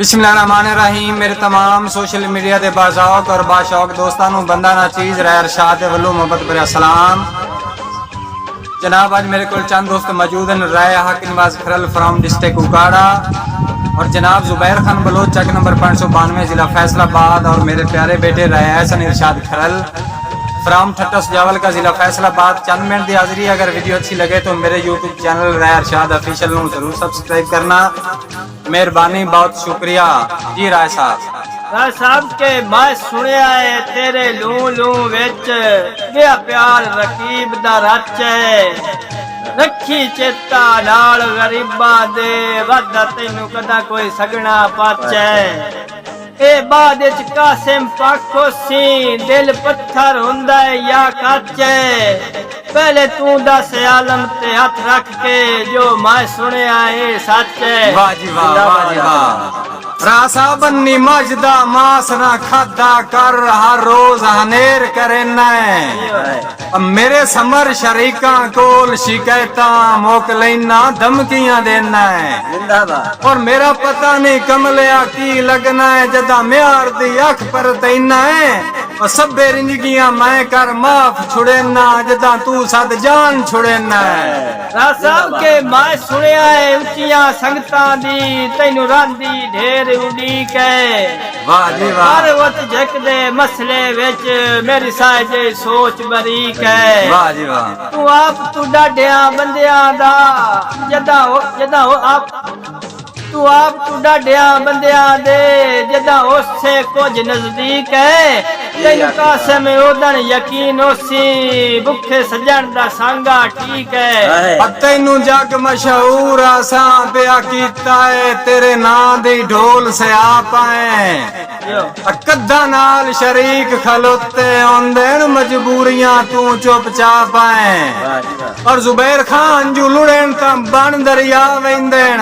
बिस्मिल्लाहिर्रहमानिर्रहीम। मेरे तमाम सोशल मीडिया के बाशौक और बाशौक दोस्तों को बंदा ना चीज़ रै अरशाद वल्लू मोहब्बत भरा सलाम। जनाब आज मेरे को चंद दोस्त मौजूद हैं। राय हक निवाज खरल फ्राम डिस्ट्रिक्ट उकाड़ा और जनाब जुबैर खान बलोच चक नंबर 592 ज़िला फैसलाबाद और मेरे प्यारे बेटे राय एहसन इरशाद खरल फ्राम ठट्टा सुजावल का ज़िला फैसलाबाद। चंद मिनट की हाजिरी। अगर वीडियो अच्छी लगे तो मेरे यूट्यूब चैनल राय अरशाद ऑफिशियल को जरूर सब्सक्राइब करना, मेहरबानी, बहुत शुक्रिया जी। राय साहब के मैं सुनिया है तेरे लू लू विच गया प्यार रकीब दा रच रखी चेता नाल गरीबा दे वादा तैनू कदा कोई सगना पाचे ए बाद विच कासिम पाखो सी दिल पत्थर हुंदा या काचे पहले तू दस आलम ते हाथ रख के जो मैं सुनिया है सच है। वाह जी वाह, वाह जी वाह। रासा बन्नी मजदा मास ना खादा कर हर रोज हनेर करे न मेरे समर शरीका कोल शिकायता मोक लेना धमकियां देना है और मेरा पता नहीं कमलिया की लगना है जदा म्यार दी अख पर तैना है और सब्बे रिंदगियां मैं कर माफ छुड़ेना जदा तू सद जान छुड़ेना है। साहब के मैं सुनिया है उचिया संगता दी तैनू रांदी ढेर उड़ीक है। वाह जी वाह। हर वक्त झकदे मसले विच मेरी साजे सोच बरीक है। वाह जी वाह। तू आप तू डाढिया बंदियां दा जदा हो आप तू आप तू डाढिया बंदियां दे जदा उससे कुछ नजदीक है तैनू कासिम ओदन यकीन ओसी भुखे सजन दा सांगा ठीक है। तैनू जग मशहूर आसा पिया कीता है तेरे नां दी ढोल से आप आए कद्दा नाल शरीक खलोते आंदे मजबूरियां तू चुपचाप आए और जुबैर खान जू लुड़ेन ता बन दरिया वेंदेन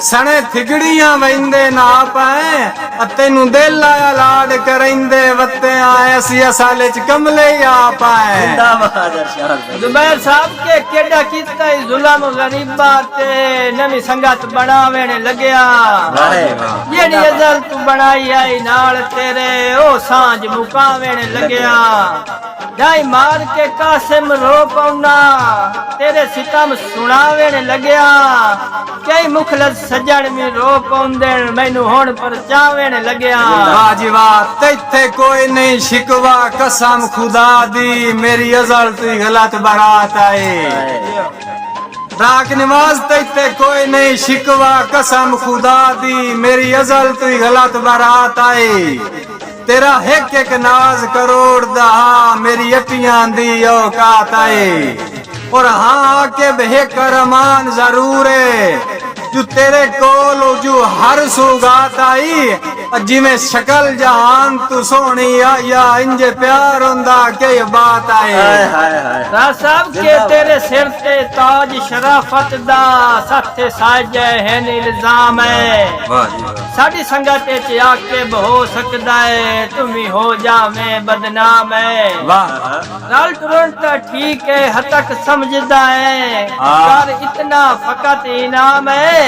सने थिगड़ियां वेंदे ना पाए तेनू दिल आया लाड करेंदे वत्ते आए असी असाले च कमले आ पाए। जुबैर साहब के केड़ा कीता जुल्म गरीबा ते नवी संगत बनावेने लगया जेड़ी अजल तू बनाई आई नाल तेरे ओ सांझ मुकावेने लगया जाई मार के कासिम रो पौना तेरे सितम सुनावेने लगया कई मुखलस सजन में रो पौंदे मैनू हुण परचावेने लगया। वाह जी वाह। तैथे कोई नहीं शिकवा कसम खुदा दी मेरी अजल तू गलत बारात आए राक निवाज तैथे कोई नहीं शिकवा कसम खुदा दी मेरी अजल तू गलत बारात आए तेरा एक एक नाज करोड़ दा मेरी अटियां दी औकात आए और हाँ के बेहकर अमान जरूर है जो तेरे कोल जो हर सुगात आई जिमें शक्ल जहान तू सोनी या इंजे प्यार हुंदा के बात आई। साहब के तेरे सिर ते ताज शराफत दा सत्य साजे है इल्जाम है साडी संगत च आके हो सकदा है तुमी हो जावे बदनाम है। रल तुरंत ठीक है हतक समझदा है पर इतना फकत इनाम है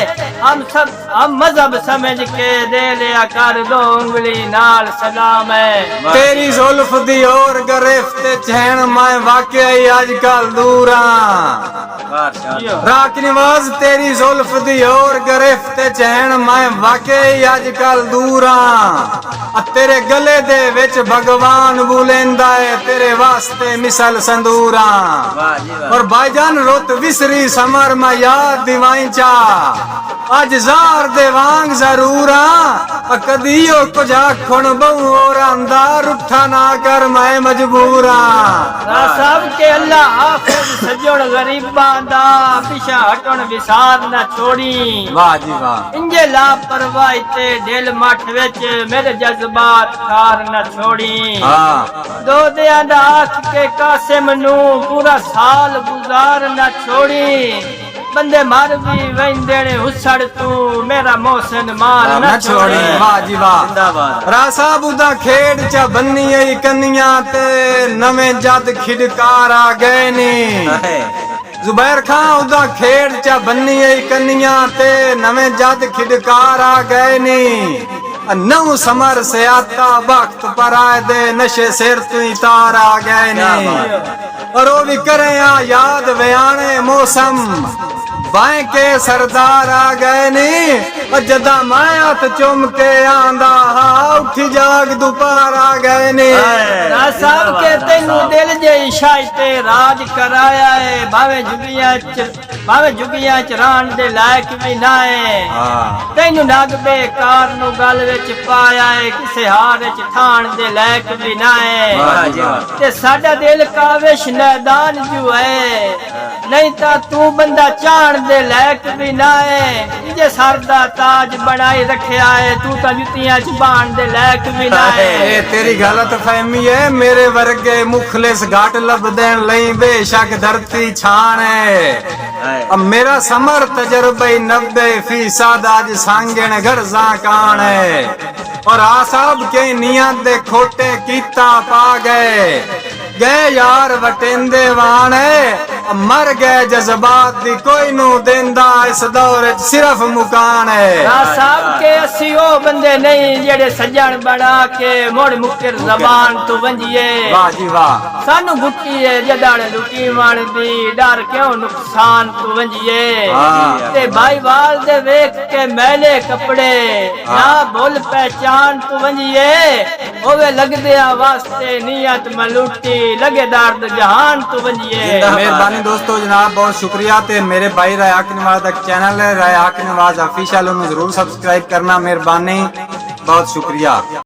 हम मजहब समझ के दे लिया कर दो उंगली नाल सलाम है। तेरी जुल्फ दी और गिरफ्त चैन मैं वाकई आजकल दूरा राक निवाज तेरी जुल्फ दी और गिरफ्त चैन मैं वाकई आजकल दूरा तेरे गले दे विच भगवान बुलेंदा है तेरे वास्ते मिसल संदूरा और भाईजान रुत विसरी समर मैं याद दिवाई चा अज जार दे वांग जरूरा कदियो कुछ आखण बहु और अंदार उठा ना कर मैं मजबूरा। सब के अल्लाह हाफिज सजण गरीबा दा पिछा हटण विसार ना छोड़ी। वाह जी वाह। इंजे लापरवाही ते दिल मठ विच मेरे जज्बात खार ना छोड़ी। दो दिया दा आख के कासिम नू पूरा साल गुजार ना छोड़ी बंदे मार भी वेंदे ने हुसड़ तू मेरा मोहसिन मार न छोड़ी। वाह जी वाह। रासा बुदा खेड़ च बन्नी आई कन्नियां ते नवे जद खिडकार आ गए नी ਜ਼ੁਬੈਰ ਖਾਂ ਉਹਦਾ ਖੇਡ ਚ ਬੰਨੀ ਏ ਕੰਨੀਆਂ ਤੇ ਨਵੇਂ ਜੱਦ ਖਿਡਕਾਰ ਆ ਗਏ ਨੀ ਨੌ ਸਮਰ ਸੇ ਆਤਾ ਵਕਤ ਪਰ ਆਏ ਦੇ ਨਸ਼ੇ ਸਿਰ ਤੋਂ ਤਾਰ ਆ ਗਏ ਨੀ और वो भी करे याद व्याने मौसम बाएं के सरदार आ गए नी जदा मैं हथ चुम के आंदा हा उठी जाग दोपहर आ गए नी साहब के तेनू दिल जे इशाइते राज कराया है भावे जुगियां च रान दे लायक भी ना है तेनू नग बेकार नु गल विच पाया है किसे हार विच ठाण दे लायक भी ना है ते साडा दिल काविश मैदान जो है नहीं ता तू बंदा चाण दे लायक भी ना है जे सर दा ताज बनाई रखया है तू ता जुतियां च बाण दे लायक भी ना है ए तेरी गलत फहमी है मेरे वर्गे मुखलिस घाट लब देन लई बेशक धरती छान है अब मेरा समर तजर्बे 90% आज सांगण गर्जा कान है और आसाब के नियत दे खोटे कीता पा गए यार वटेंदे वाण मर गए जज्बात दी कोई नू देंदा इस दौर सिर्फ मुकान है साहब के असी ओ बंदे नहीं जेड़े सज्जन बना के मुड़ मुकर जबान तो वंजिए वाह जी वाह सानू गुट्टी है जदान लुटी मान दी डर क्यों नुकसान तो वंजिए ते भाई वाल दे वेख के मैले कपड़े ना भूल पहचान तो वंजिए ओवे लगदे वास्ते नियत मलूटी लगे दर्द जहान तो वंजिए मेहरबानी दोस्तों जनाब बहुत शुक्रिया ते मेरे भाई रायहाक नवाज दा चैनल है रायहाक नवाज ऑफिशियल, उन्हें जरूर सब्सक्राइब करना। मेहरबानी, बहुत शुक्रिया।